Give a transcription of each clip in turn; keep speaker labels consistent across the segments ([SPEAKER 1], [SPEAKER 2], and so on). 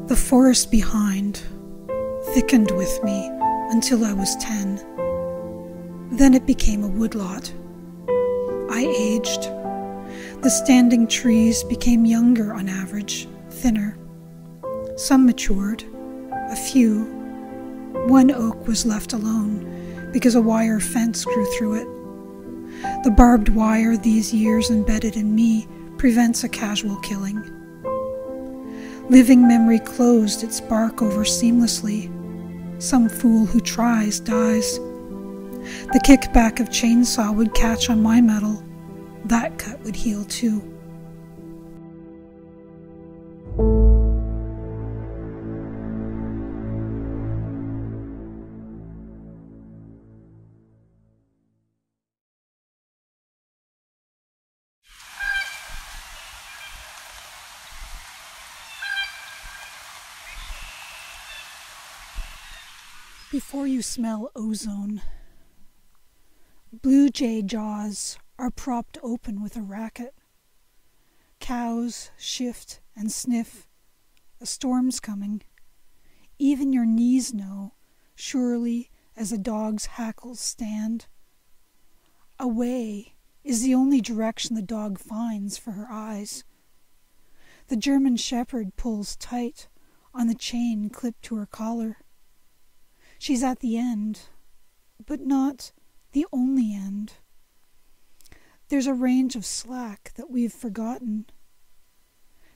[SPEAKER 1] The forest behind thickened with me until I was 10. Then it became a woodlot. I aged. The standing trees became younger on average, thinner. Some matured, a few. One oak was left alone because a wire fence grew through it. The barbed wire these years embedded in me prevents a casual killing. Living memory closed its bark over seamlessly. Some fool who tries dies. The kickback of chainsaw would catch on my metal. That cut would heal too. Before you smell ozone, blue jay jaws are propped open with a racket. Cows shift and sniff. A storm's coming. Even your knees know, surely as a dog's hackles stand. Away is the only direction the dog finds for her eyes. The German shepherd pulls tight on the chain clipped to her collar. She's at the end, but not the only end. There's a range of slack that we've forgotten.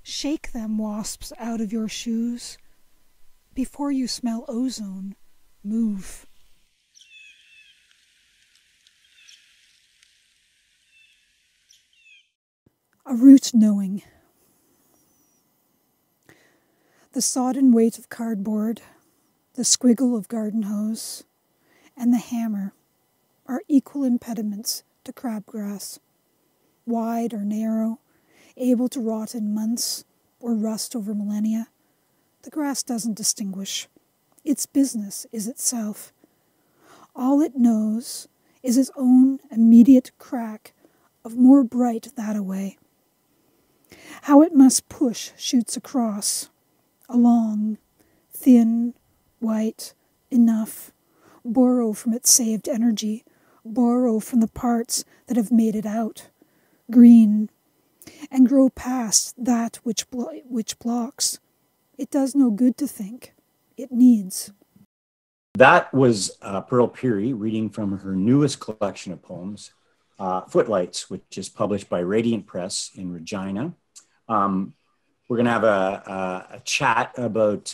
[SPEAKER 1] Shake them, wasps, out of your shoes. Before you smell ozone, move. A root knowing. The sodden weight of cardboard, the squiggle of garden hose, and the hammer are equal impediments to crabgrass. Wide or narrow, able to rot in months or rust over millennia, the grass doesn't distinguish. Its business is itself. All it knows is its own immediate crack of more bright that-a-way. How it must push shoots across, along, thin, white, enough, borrow from its saved energy, borrow from the parts that have made it out, green, and grow past that which blocks. It does no good to think. It needs.
[SPEAKER 2] That was Pearl Pirie reading from her newest collection of poems, Footlights, which is published by Radiant Press in Regina. We're going to have a chat about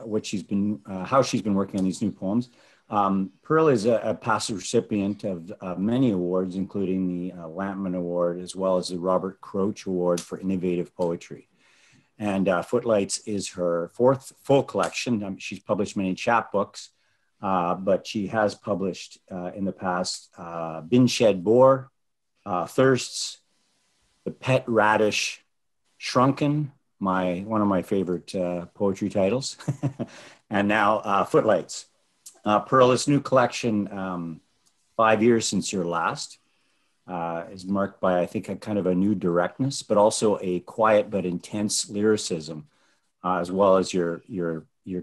[SPEAKER 2] what she's been, how she's been working on these new poems. Pearl is a past recipient of many awards, including the Lampman Award, as well as the Robert Croach Award for Innovative Poetry. And Footlights is her fourth full collection. She's published many chapbooks, but she has published in the past Bin Shed Boar, Thirsts, The Pet Radish, Shrunken, one of my favorite poetry titles, and now Footlights. Pearl, this new collection, 5 years since your last, is marked by, I think, a kind of a new directness, but also a quiet but intense lyricism, as well as your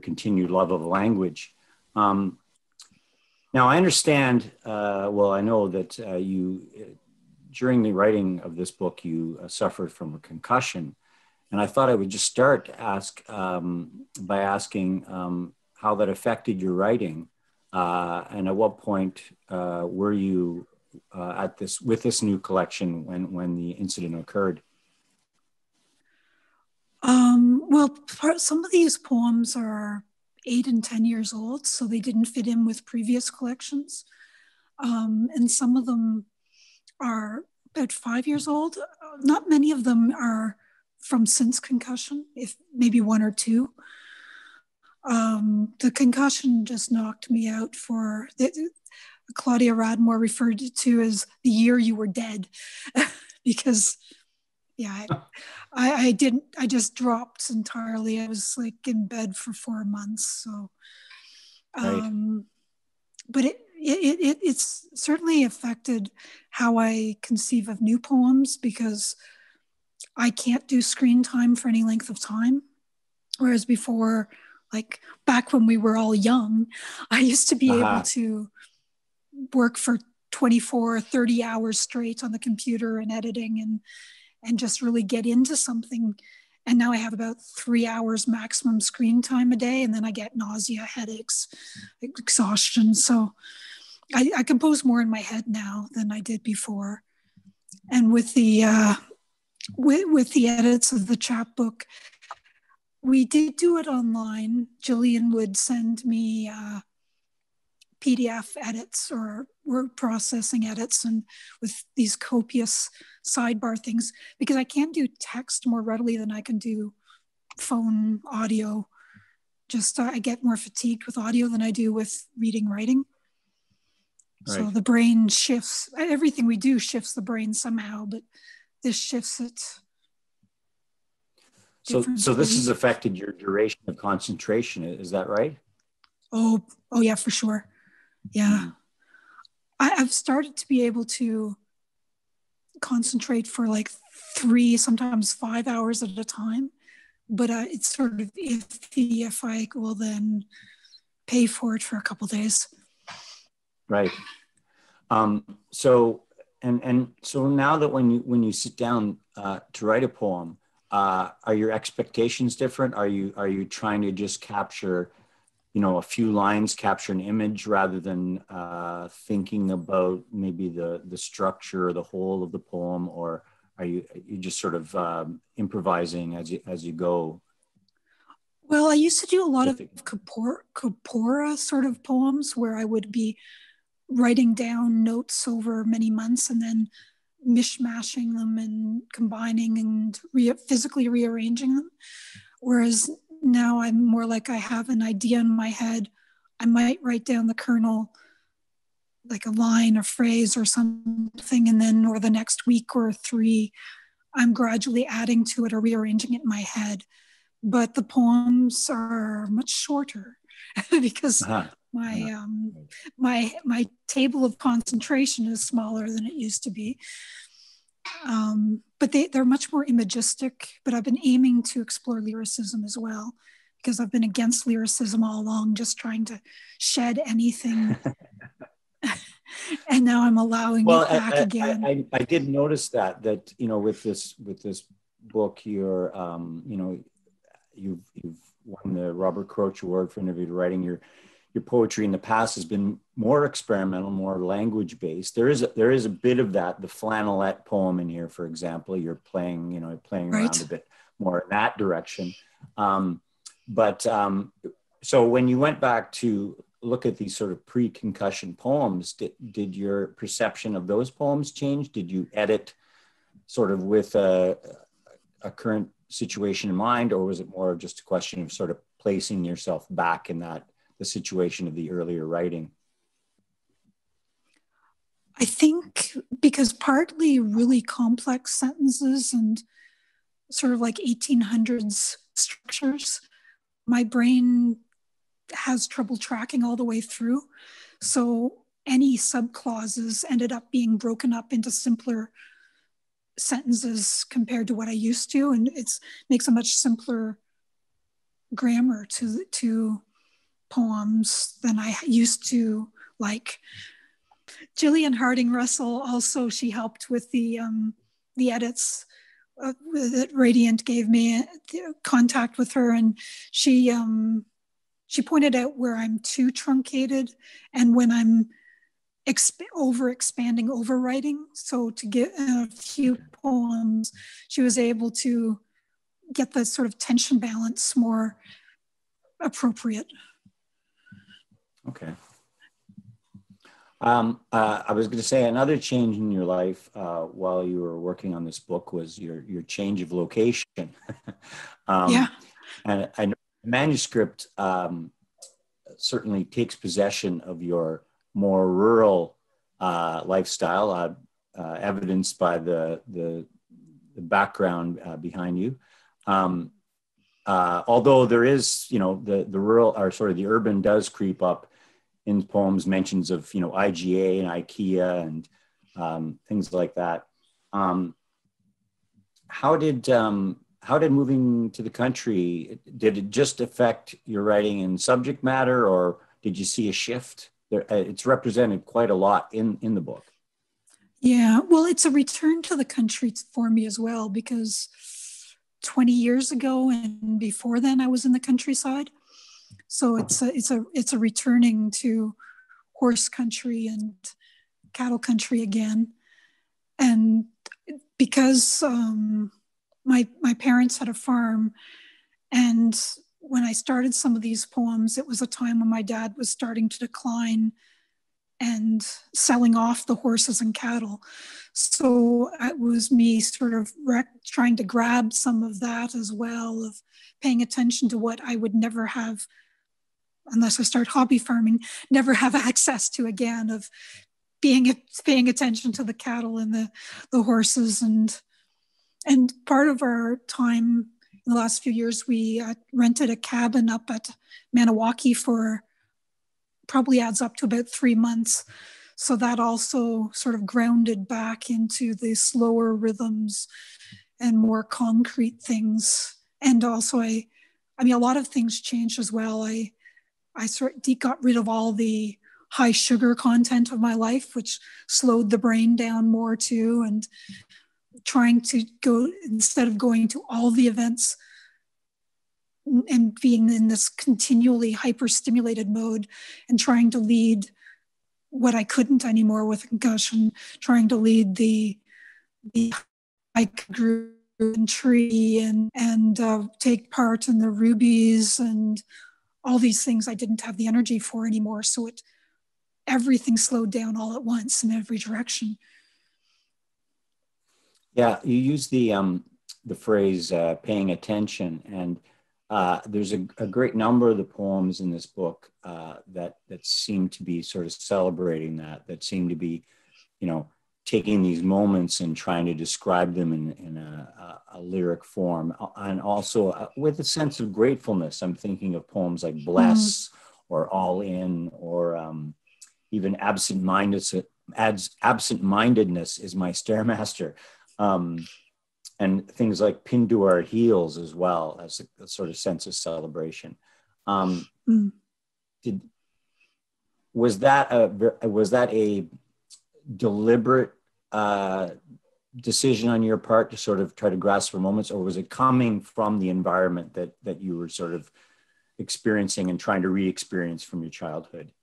[SPEAKER 2] continued love of language. Now, I understand, well, I know that you, during the writing of this book, you suffered from a concussion. And I thought I would just start by asking how that affected your writing, and at what point were you with this new collection when the incident occurred?
[SPEAKER 1] Well, some of these poems are 8 and 10 years old, so they didn't fit in with previous collections, and some of them are about 5 years old. Not many of them are from since concussion, if maybe one or two. The concussion just knocked me out for, Claudia Radmore referred to as the year you were dead, because yeah, I just dropped entirely. I was like in bed for 4 months. So,
[SPEAKER 2] Right.
[SPEAKER 1] But it's certainly affected how I conceive of new poems, because I can't do screen time for any length of time. Whereas before, like back when we were all young, I used to be able
[SPEAKER 2] Uh-huh.
[SPEAKER 1] to work for 24, 30 hours straight on the computer and editing and just really get into something. And now I have about 3 hours maximum screen time a day, and then I get nausea, headaches, exhaustion. So I compose more in my head now than I did before. And with the edits of the chapbook, we did do it online. Jillian would send me PDF edits or word processing edits, and with these copious sidebar things, because I can't do text more readily than I can do phone audio. Just I get more fatigued with audio than I do with reading, writing.
[SPEAKER 2] Right.
[SPEAKER 1] So the brain shifts. Everything we do shifts the brain somehow, but this shifts it.
[SPEAKER 2] So this has affected your duration of concentration. Is that right?
[SPEAKER 1] Oh yeah, for sure. Yeah. Mm-hmm. I've started to be able to concentrate for like 3, sometimes 5 hours at a time. But it's sort of iffy if I will then pay for it for a couple of days.
[SPEAKER 2] Right. So now that when you sit down to write a poem, are your expectations different? Are you trying to just capture, a few lines, capture an image, rather than thinking about maybe the structure or the whole of the poem, or are you just sort of improvising as you go?
[SPEAKER 1] Well, I used to do a lot of corpora sort of poems where I would be writing down notes over many months and then mishmashing them and combining and physically rearranging them. Whereas now I'm more like I have an idea in my head. I might write down the kernel, like a line or phrase or something, and then or the next week or 3, I'm gradually adding to it or rearranging it in my head. But the poems are much shorter because my table of concentration is smaller than it used to be. But they're much more imagistic. But I've been aiming to explore lyricism as well, because I've been against lyricism all along, just trying to shed anything. And now I'm allowing it back again.
[SPEAKER 2] I did notice that with this book, you're you've won the Robert Croce Award for innovative writing. Your poetry in the past has been more experimental, more language based. There is a bit of that. The flannelette poem in here, for example, you're playing around a bit more in that direction. So when you went back to look at these sort of pre-concussion poems, did your perception of those poems change? Did you edit sort of with a current situation in mind, or was it more just a question of sort of placing yourself back in the situation of the earlier writing?
[SPEAKER 1] I think because partly really complex sentences and sort of like 1800s structures, my brain has trouble tracking all the way through. So any subclauses ended up being broken up into simpler sentences compared to what I used to, and it makes a much simpler grammar to poems than I used to like. Gillian Harding Russell also, she helped with the edits that Radiant gave me contact with her, and she pointed out where I'm too truncated and when I'm overexpanding, overwriting. So to get a few poems, she was able to get the sort of tension balance more appropriate.
[SPEAKER 2] Okay. I was going to say another change in your life while you were working on this book was your change of location.
[SPEAKER 1] Yeah.
[SPEAKER 2] And I know the manuscript certainly takes possession of your more rural lifestyle, evidenced by the background behind you. Although there is, the rural, or sort of the urban does creep up in poems, mentions of, IGA and IKEA and things like that. How did how did moving to the country, did it just affect your writing and subject matter, or did you see a shift? There, it's represented quite a lot in the book.
[SPEAKER 1] Yeah, well, it's a return to the country for me as well, because 20 years ago and before then I was in the countryside. So it's a returning to horse country and cattle country again. And because my parents had a farm, and when I started some of these poems, it was a time when my dad was starting to decline and selling off the horses and cattle. So it was me sort of trying to grab some of that as well, of paying attention to what I would never have, unless I start hobby farming, never have access to again, of paying attention to the cattle and the horses. And part of our time in the last few years, we rented a cabin up at Maniwaki for probably adds up to about 3 months. So that also sort of grounded back into the slower rhythms and more concrete things. And also I mean, a lot of things changed as well. I sort of got rid of all the high sugar content of my life, which slowed the brain down more too. And trying to go, instead of going to all the events and being in this continually hyper-stimulated mode and trying to lead what I couldn't anymore with concussion, trying to lead the hike group and tree and take part in the rubies and all these things I didn't have the energy for anymore. So everything slowed down all at once in every direction.
[SPEAKER 2] Yeah, you use the phrase paying attention, and there's a great number of the poems in this book that seem to be sort of celebrating that seem to be, taking these moments and trying to describe them in a lyric form, and also with a sense of gratefulness. I'm thinking of poems like Bless or All In, or even Absent-Mindedness is my Stairmaster. And things like Pin to Our Heels as well, as a sort of sense of celebration. Was that a deliberate decision on your part to sort of try to grasp for moments, or was it coming from the environment that you were sort of experiencing and trying to re-experience from your childhood?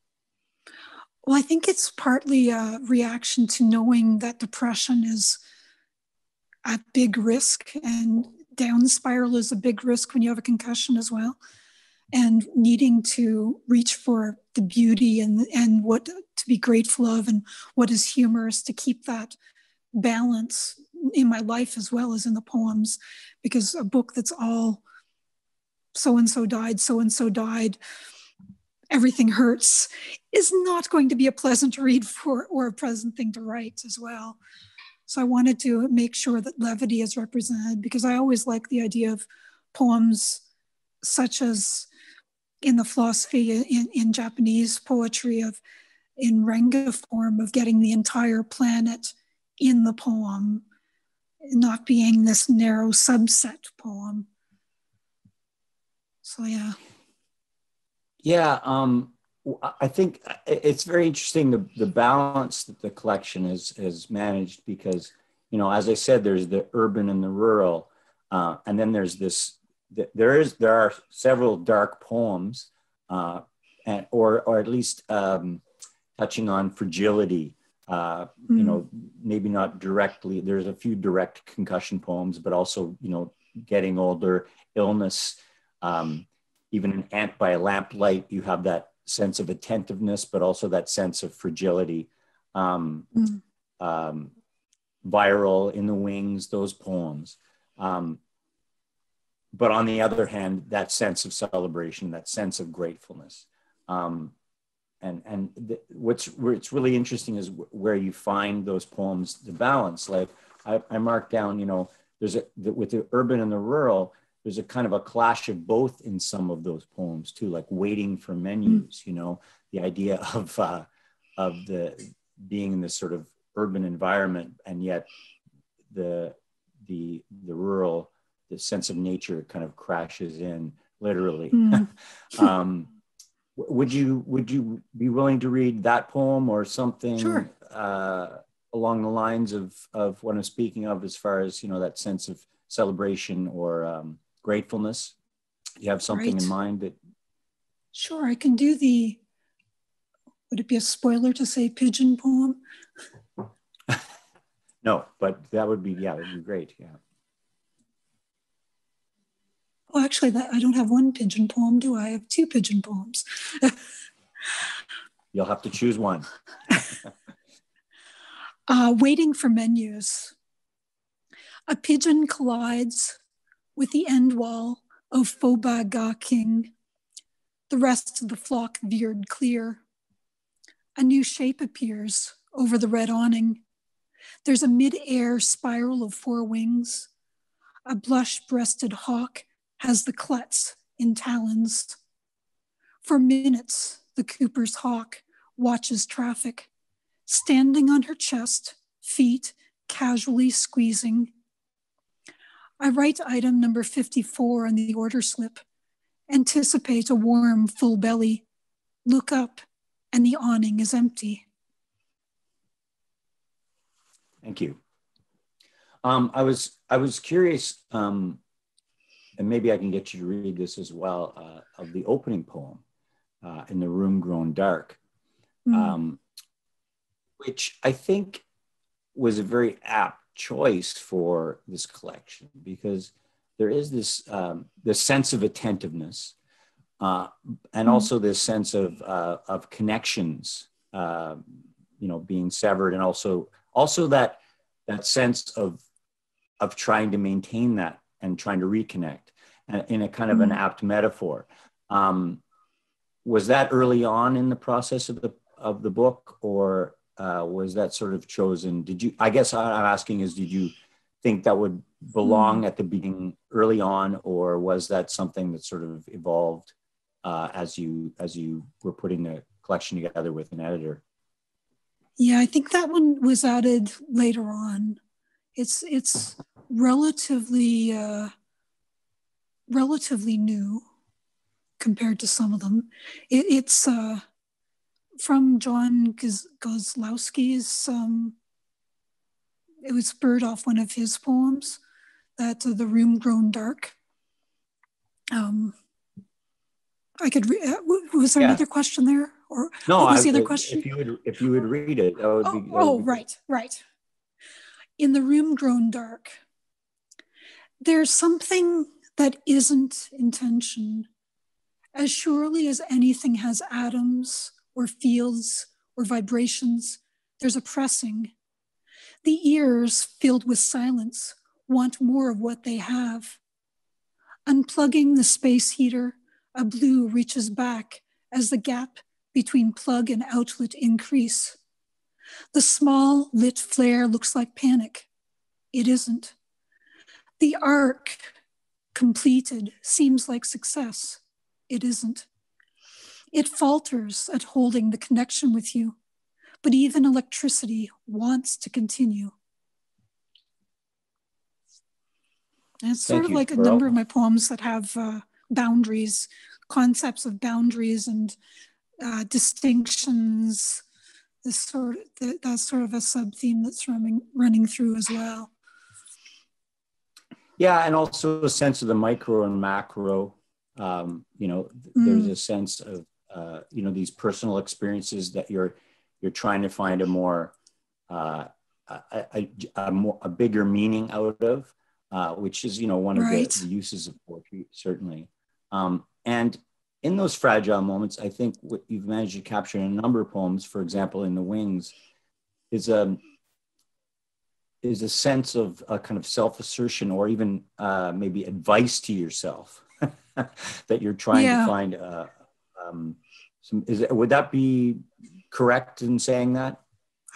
[SPEAKER 1] Well, I think it's partly a reaction to knowing that depression is a big risk, and down spiral is a big risk when you have a concussion as well, and needing to reach for the beauty and what to be grateful of and what is humorous, to keep that balance in my life as well as in the poems, because a book that's all so-and-so died, everything hurts is not going to be a pleasant read for, or a pleasant thing to write as well. So I wanted to make sure that levity is represented, because I always like the idea of poems such as in the philosophy in Japanese poetry, of in Renga form, of getting the entire planet in the poem, not being this narrow subset poem. So yeah.
[SPEAKER 2] Yeah, I think it's very interesting, the balance that the collection has managed, because, as I said, there's the urban and the rural, and then there's there are several dark poems, or at least touching on fragility. Maybe not directly. There's a few direct concussion poems, but also getting older, illness. Even in Ant by a Lamplight, you have that sense of attentiveness, but also that sense of fragility. Viral, In the Wings, those poems. But on the other hand, that sense of celebration, that sense of gratefulness. What's really interesting is where you find those poems, the balance. Like I marked down, there's with the urban and the rural, there's a kind of a clash of both in some of those poems too, like Waiting for Menus, the idea of the being in this sort of urban environment, and yet the rural the sense of nature kind of crashes in literally.
[SPEAKER 1] Mm.
[SPEAKER 2] Would you be willing to read that poem or something
[SPEAKER 1] Sure.
[SPEAKER 2] Along the lines of what I'm speaking of, as far as, that sense of celebration or gratefulness? You have something in
[SPEAKER 1] Right.
[SPEAKER 2] mind that?
[SPEAKER 1] Sure, I can do would it be a spoiler to say pigeon poem?
[SPEAKER 2] No, but that would be great. Yeah.
[SPEAKER 1] Oh, actually, I don't have one pigeon poem, do I? I have two pigeon poems.
[SPEAKER 2] You'll have to choose one.
[SPEAKER 1] Waiting for menus. A pigeon collides with the end wall of Foba Ga King. The rest of the flock veered clear. A new shape appears over the red awning. There's a mid-air spiral of four wings. A blush-breasted hawk has the klutz in talons. For minutes, the Cooper's hawk watches traffic, standing on her chest, feet casually squeezing. I write item number 54 on the order slip. Anticipate a warm, full belly. Look up, and the awning is empty.
[SPEAKER 2] Thank you. I was curious, and maybe I can get you to read this as well, of the opening poem, "In the Room Grown Dark," which I think was a very apt choice for this collection, because there is this sense of attentiveness, and also this sense of connections, being severed, and also that sense of trying to maintain that and trying to reconnect, in a kind of an apt metaphor. Was that early on in the process of the book, or was that sort of chosen? I guess I'm asking is, did you think that would belong at the beginning early on, or was that something that sort of evolved as you were putting the collection together with an editor?
[SPEAKER 1] Yeah, I think that one was added later on. It's relatively new compared to some of them. It's from John Kozlowski's. It was spurred off one of his poems, that "The Room Grown Dark." I could. Was there another question there, or
[SPEAKER 2] no?
[SPEAKER 1] What was the other question?
[SPEAKER 2] If you would read it, that would be.
[SPEAKER 1] Right. In the Room Grown Dark, there's something that isn't intention. As surely as anything has atoms or fields or vibrations, there's a pressing. The ears, filled with silence, want more of what they have. Unplugging the space heater, a blue reaches back as the gap between plug and outlet increase. The small lit flare looks like panic. It isn't. The arc completed seems like success. It isn't. It falters at holding the connection with you, but even electricity wants to continue. And it's sort of like a number of my poems that have boundaries, concepts of boundaries and distinctions. That's sort of a sub-theme that's running through as well.
[SPEAKER 2] Yeah, and also a sense of the micro and macro. There's a sense of these personal experiences that you're trying to find a more a bigger meaning out of, which is one of the uses of poetry, certainly. And in those fragile moments, I think what you've managed to capture in a number of poems, for example, in The Wings, is a sense of a kind of self-assertion, or even maybe advice to yourself that you're trying to find. Would that be correct in saying that?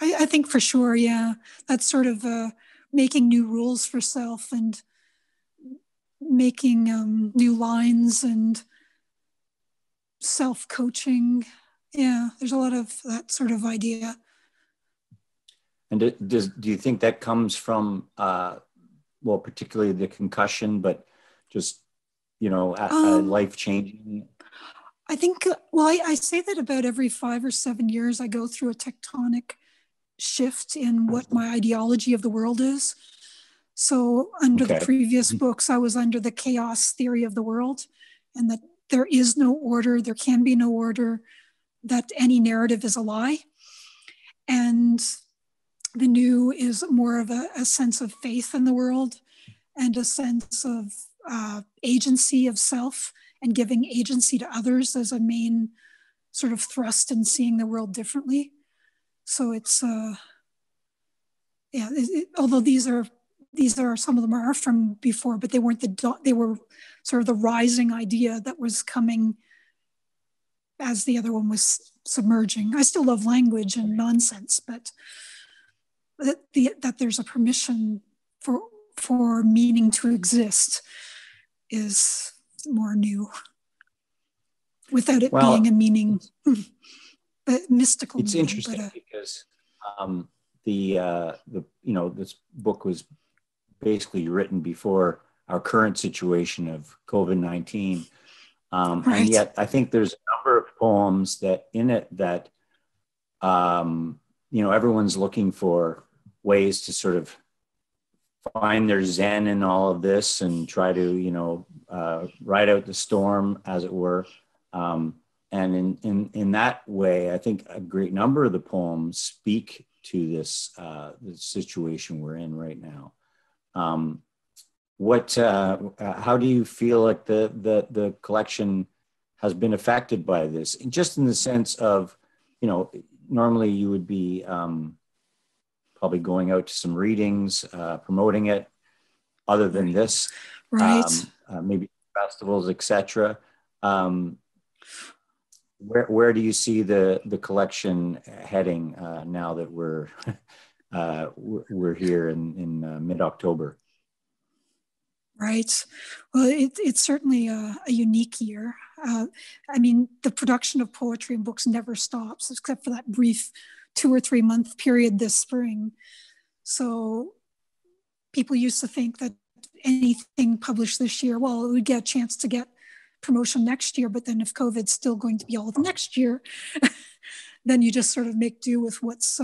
[SPEAKER 1] I think for sure, yeah. That's sort of making new rules for self and making new lines and self-coaching. Yeah, there's a lot of that sort of idea.
[SPEAKER 2] And do you think that comes from, particularly the concussion, but just, life changing?
[SPEAKER 1] I think, well, I say that about every 5 or 7 years, I go through a tectonic shift in what my ideology of the world is. So under the
[SPEAKER 2] Okay.
[SPEAKER 1] previous books, I was under the chaos theory of the world, and that there is no order, there can be no order, that any narrative is a lie. And the new is more of a sense of faith in the world and a sense of agency of self and giving agency to others as a main sort of thrust in seeing the world differently. So it's although these are some of them are from before, but they weren't they were sort of the rising idea that was coming as the other one was submerging. I still love language and nonsense, but that there's a permission for meaning to exist is more new, without it being a meaning, but mystical.
[SPEAKER 2] It's
[SPEAKER 1] meaning,
[SPEAKER 2] interesting because this book was basically written before our current situation of COVID-19. Right. And yet I think there's a number of poems that in it that, everyone's looking for ways to sort of find their zen in all of this and try to, ride out the storm, as it were. And in that way, I think a great number of the poems speak to this situation we're in right now. How do you feel like the collection has been affected by this? Just in the sense of, normally you would be probably going out to some readings, promoting it. Other than this,
[SPEAKER 1] right?
[SPEAKER 2] Maybe festivals, etc. Where do you see the collection heading now that we're here in mid-October?
[SPEAKER 1] Right. Well, it's certainly a unique year. The production of poetry and books never stops, except for that brief 2 or 3 month period this spring. So people used to think that anything published this year, well, it would get a chance to get promotion next year, but then if COVID's still going to be all of next year, then you just sort of make do with what's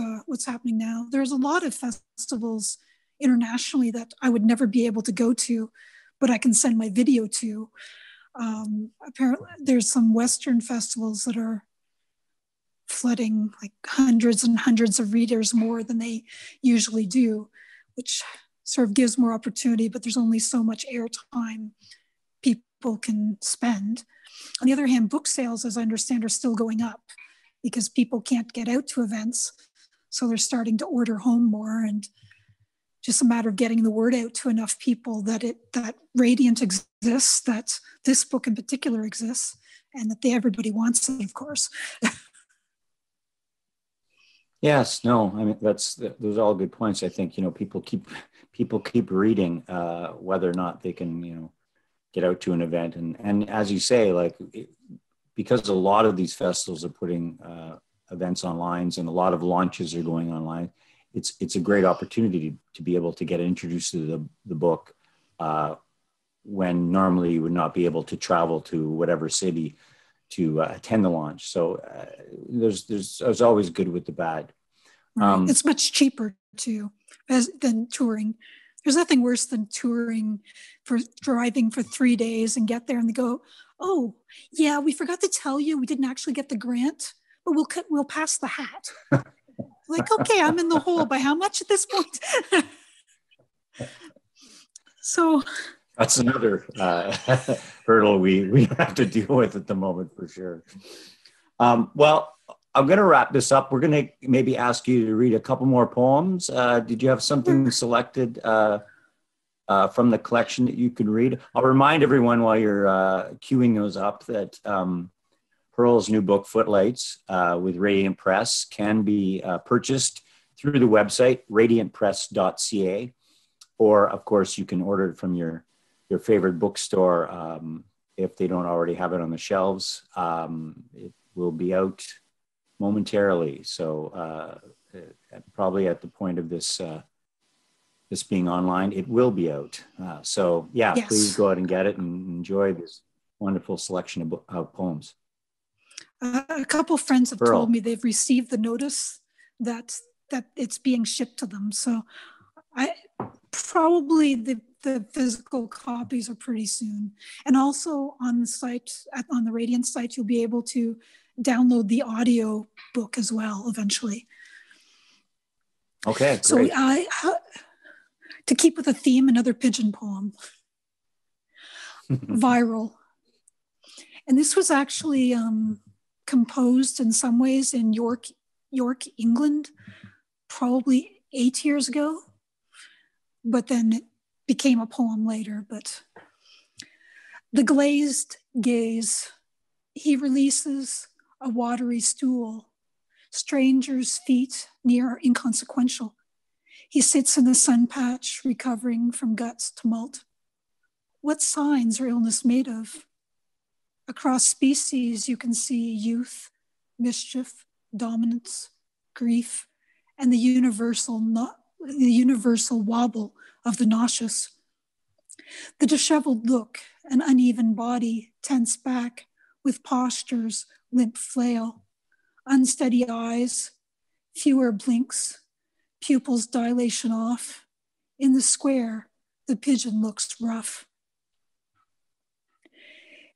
[SPEAKER 1] happening now. There's a lot of festivals internationally that I would never be able to go to, but I can send my video to. Apparently, there's some Western festivals that are flooding like hundreds and hundreds of readers more than they usually do, which sort of gives more opportunity, but there's only so much airtime people can spend. On the other hand, book sales, as I understand, are still going up because people can't get out to events. So they're starting to order home more, and just a matter of getting the word out to enough people that Radiant exists, that this book in particular exists, and that everybody wants it, of course.
[SPEAKER 2] Yes, no, those are all good points. I think, people keep reading, whether or not they can, get out to an event. And as you say, because a lot of these festivals are putting events online and a lot of launches are going online, it's a great opportunity to be able to get introduced to the book when normally you would not be able to travel to whatever city to attend the launch. So there's always good with the bad.
[SPEAKER 1] Right. It's much cheaper too than touring. There's nothing worse than touring for driving for 3 days and get there and they go, oh yeah, we forgot to tell you we didn't actually get the grant, but we'll pass the hat. Like, okay, I'm in the hole by how much at this point? So
[SPEAKER 2] that's another hurdle we have to deal with at the moment for sure. Well, I'm going to wrap this up. We're going to maybe ask you to read a couple more poems. Did you have something selected from the collection that you could read? I'll remind everyone while you're queuing those up that Pearl's new book, Footlights, with Radiant Press, can be purchased through the website, radiantpress.ca. Or, of course, you can order it from your favorite bookstore if they don't already have it on the shelves. It will be out momentarily. So probably at the point of this this being online, it will be out. So yeah,
[SPEAKER 1] Yes.
[SPEAKER 2] Please go out and get it and enjoy this wonderful selection of poems.
[SPEAKER 1] A couple friends have
[SPEAKER 2] Pearl.
[SPEAKER 1] told me they've received the notice that it's being shipped to them. So I probably the physical copies are pretty soon. And also on the site, on the Radiant site, you'll be able to download the audio book as well eventually.
[SPEAKER 2] Okay, great.
[SPEAKER 1] So to keep with the theme, another pigeon poem, Viral. And this was actually composed in some ways in York, England, probably 8 years ago, but then it became a poem later. But the glazed gaze, he releases a watery stool, strangers' feet near inconsequential. He sits in the sun patch, recovering from guts tumult. What signs are illness made of? Across species, you can see youth, mischief, dominance, grief, and the universal wobble of the nauseous. The disheveled look, an uneven body tense back with postures limp flail, unsteady eyes, fewer blinks, pupils dilation off. In the square, the pigeon looks rough.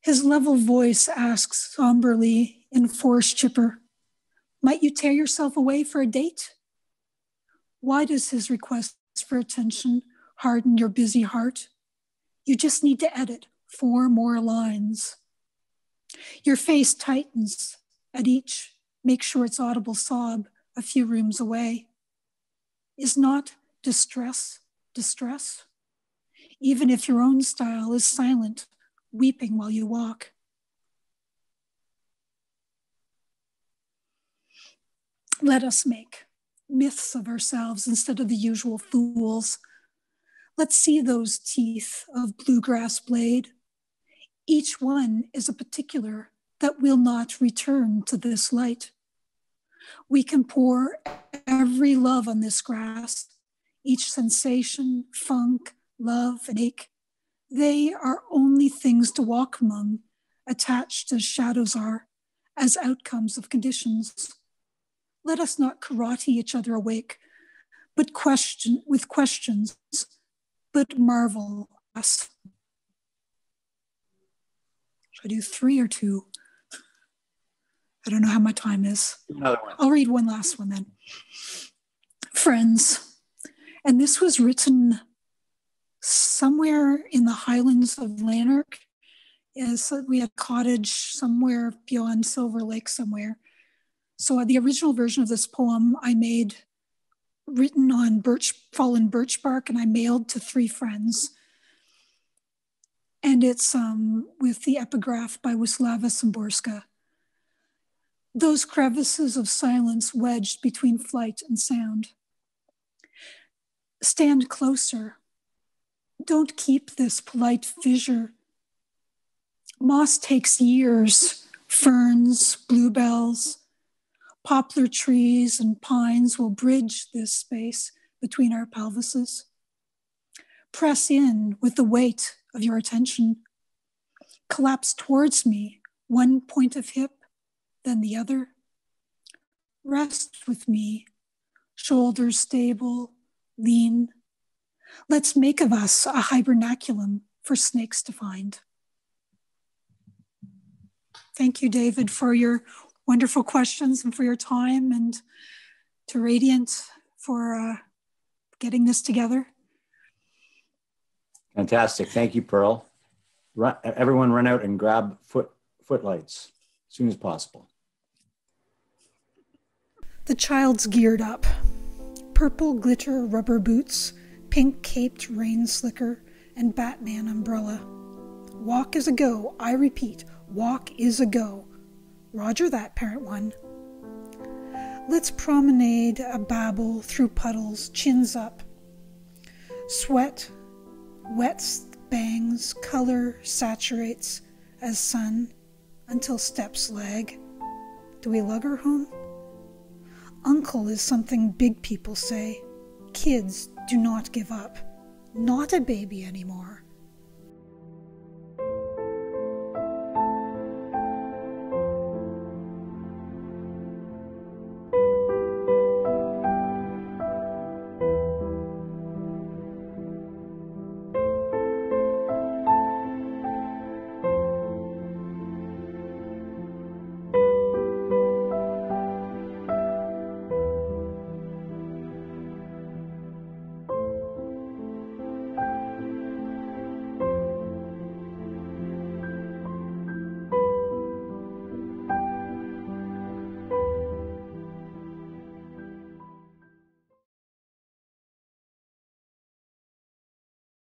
[SPEAKER 1] His level voice asks somberly in forced chipper, might you tear yourself away for a date? Why does his request for attention harden your busy heart? You just need to edit 4 more lines. Your face tightens at each, make sure it's audible sob a few rooms away. Is not distress distress? Even if your own style is silent, weeping while you walk. Let us make myths of ourselves instead of the usual fools. Let's see those teeth of bluegrass blade. Each one is a particular that will not return to this light. We can pour every love on this grass, each sensation, funk, love, and ache. They are only things to walk among, attached as shadows are, as outcomes of conditions. Let us not karate each other awake, but question with questions, but marvel us. Should I do 3 or 2? I don't know how my time is.
[SPEAKER 2] Another one.
[SPEAKER 1] I'll read one last one then. Friends, and this was written somewhere in the Highlands of Lanark. So we had a cottage somewhere beyond Silver Lake somewhere. So the original version of this poem I made written on fallen birch bark, and I mailed to 3 friends. And it's with the epigraph by Wisława Szymborska. Those crevices of silence wedged between flight and sound. Stand closer. Don't keep this polite fissure. Moss takes years, ferns, bluebells, poplar trees and pines will bridge this space between our pelvises. Press in with the weight of your attention. Collapse towards me, one point of hip, then the other. Rest with me, shoulders stable, lean. Let's make of us a hibernaculum for snakes to find. Thank you, David, for your wonderful questions and for your time, and to Radiant for getting this together.
[SPEAKER 2] Fantastic. Thank you, Pearl. Everyone run out and grab footlights as soon as possible.
[SPEAKER 1] The child's geared up. Purple glitter rubber boots, pink caped rain slicker, and Batman umbrella. Walk is a go. I repeat, walk is a go. Roger that, parent 1. Let's promenade a babble through puddles, chins up. Sweat wets, bangs, color saturates as sun until steps lag. Do we lug her home? Uncle is something big people say. Kids, do not give up. Not a baby anymore.